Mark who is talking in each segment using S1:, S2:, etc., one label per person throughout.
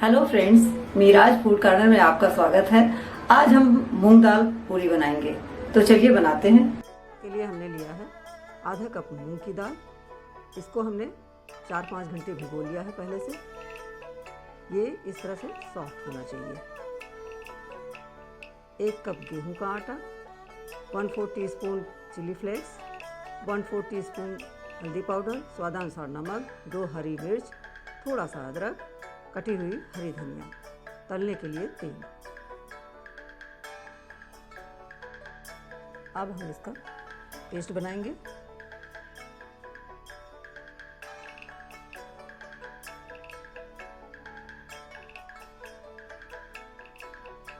S1: Hello friends, मीराज food corner में आपका स्वागत है। आज हम मूंग दाल पूरी बनाएंगे, तो चलिए बनाते हैं।
S2: के लिए हमने लिया है आधा कप मूंग की दाल। इसको हमने 4-5 घंटे भिगो लिया है पहले से। ये इस तरह से सॉफ्ट होना चाहिए। 1 कप गेहूं का आटा, 1/4 टीस्पून चिली फ्लेक्स, 1/4 टीस्पून हल्दी पाउडर, स्वादानुसार नमक, 2 हरी मिर्च, थोड़ा सा अदरक, कटी हुई हरी धनिया, तलने के लिए तेल। अब हम इसका पेस्ट बनाएंगे।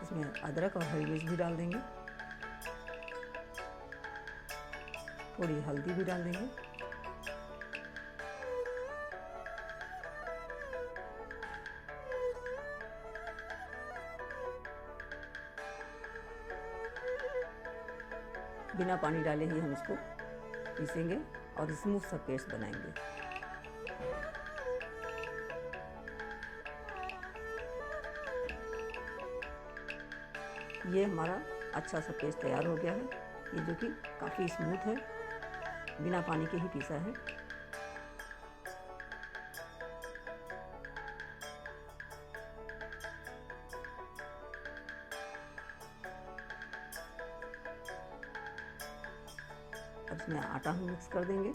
S2: इसमें अदरक और हरी मिर्च भी डाल देंगे, थोड़ी हल्दी भी डाल देंगे, बिना पानी डाले ही हम इसको पीसेंगे और स्मूथ सा पेस्ट बनाएंगे। ये हमारा अच्छा सा पेस्ट तैयार हो गया है, ये जो कि काफ़ी स्मूथ है, बिना पानी के ही पीसा है। अब इसमें आटा हम मिक्स कर देंगे,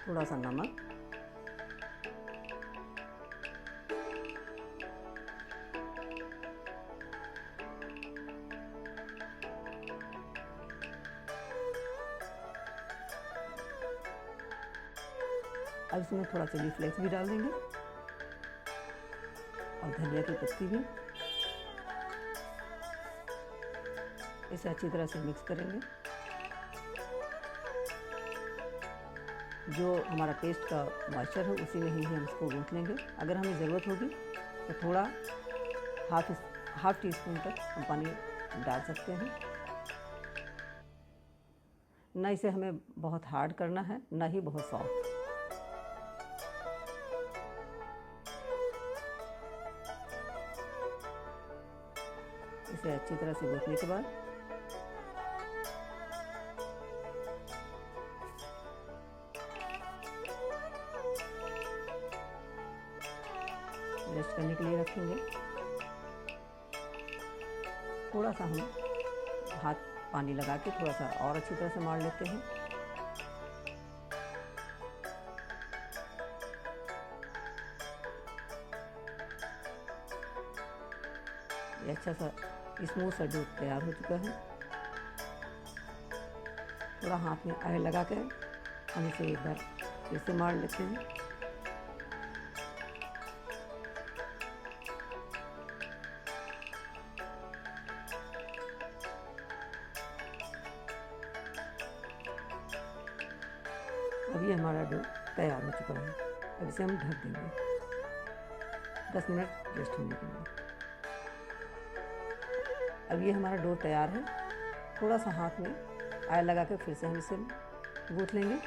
S2: थोड़ा सा नमक, अब इसमें थोड़ा चिली फ्लेक्स भी डाल देंगे और धनिया की पत्ती भी। इसे अच्छी तरह से मिक्स करेंगे। जो हमारा पेस्ट का मॉइस्चर है उसी में ही हम इसको गूंथ लेंगे। अगर हमें ज़रूरत होगी तो थोड़ा हाफ टी स्पून तक हम पानी डाल सकते हैं। न इसे हमें बहुत हार्ड करना है, न ही बहुत सॉफ्ट। इसे अच्छी तरह से गूंथने के बाद रेस्ट करने के लिए रखेंगे। थोड़ा सा हम हाथ पानी लगा के थोड़ा सा और अच्छी तरह से मार लेते हैं। ये अच्छा सा स्मूथ सा डो तैयार हो चुका है। थोड़ा हाथ में ऑयल लगा कर हम इसे एक बार फिर से मार लेते हैं। अब ये हमारा डो तैयार हो चुका है। अब इसे हम ढक देंगे 10 मिनट रेस्ट होने के लिए। अब ये हमारा डो तैयार है। थोड़ा सा हाथ में ऑयल लगा कर फिर से हम इसे गूंथ लेंगे।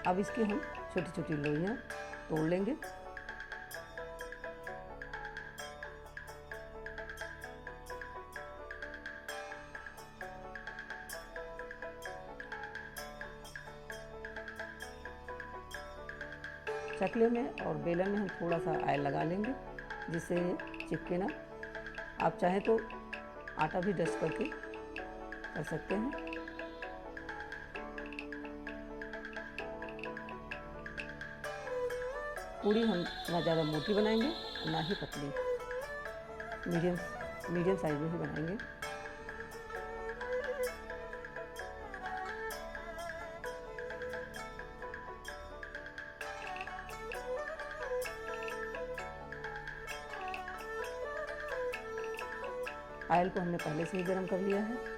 S2: अब इसकी हम छोटी छोटी लोइयाँ तोड़ लेंगे। चकले में और बेलन में हम थोड़ा सा ऑयल लगा लेंगे जिससे चिपके ना। आप चाहें तो आटा भी डस्ट करके कर सकते हैं। पूरी हम ना ज़्यादा मोटी बनाएंगे ना ही पतली, मीडियम साइज में ही बनाएंगे। ऑयल को हमने पहले से ही गर्म कर लिया है।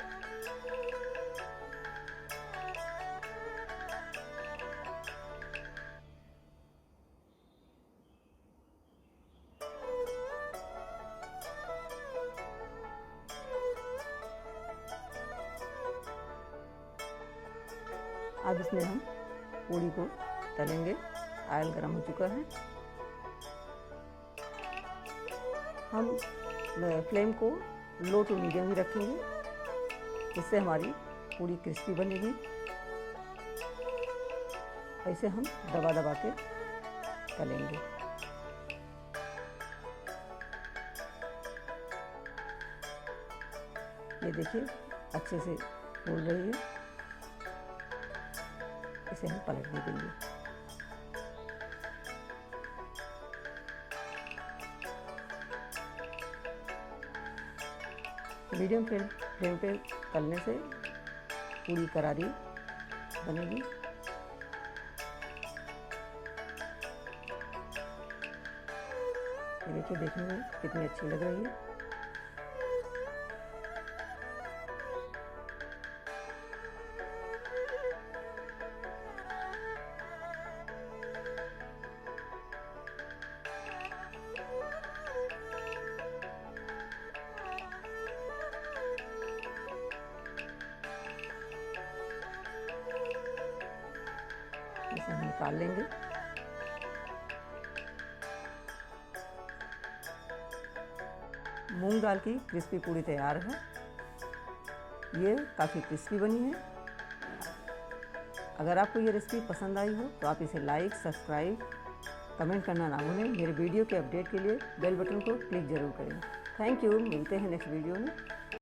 S2: अब इसमें हम पूड़ी को तलेंगे। ऑयल गर्म हो चुका है। हम फ्लेम को लो टू मीडियम ही रखेंगे, इससे हमारी पूड़ी क्रिस्पी बनेगी। ऐसे हम दबा दबा के तलेंगे। ये देखिए अच्छे से फूल रही है। इसे हम पलटने देंगे। मीडियम फ्लेम पे तलने से पूरी करारी बनेगी। ये देखिए देखने में कितनी अच्छी लग रही है। इसे हम निकाल लेंगे। मूंग दाल की क्रिस्पी पूड़ी तैयार है। ये काफ़ी क्रिस्पी बनी है। अगर आपको ये रेसिपी पसंद आई हो तो आप इसे लाइक, सब्सक्राइब, कमेंट करना ना भूलें। मेरे वीडियो के अपडेट के लिए बेल बटन को क्लिक ज़रूर करें। Thank you. मिलते हैं नेक्स्ट वीडियो में।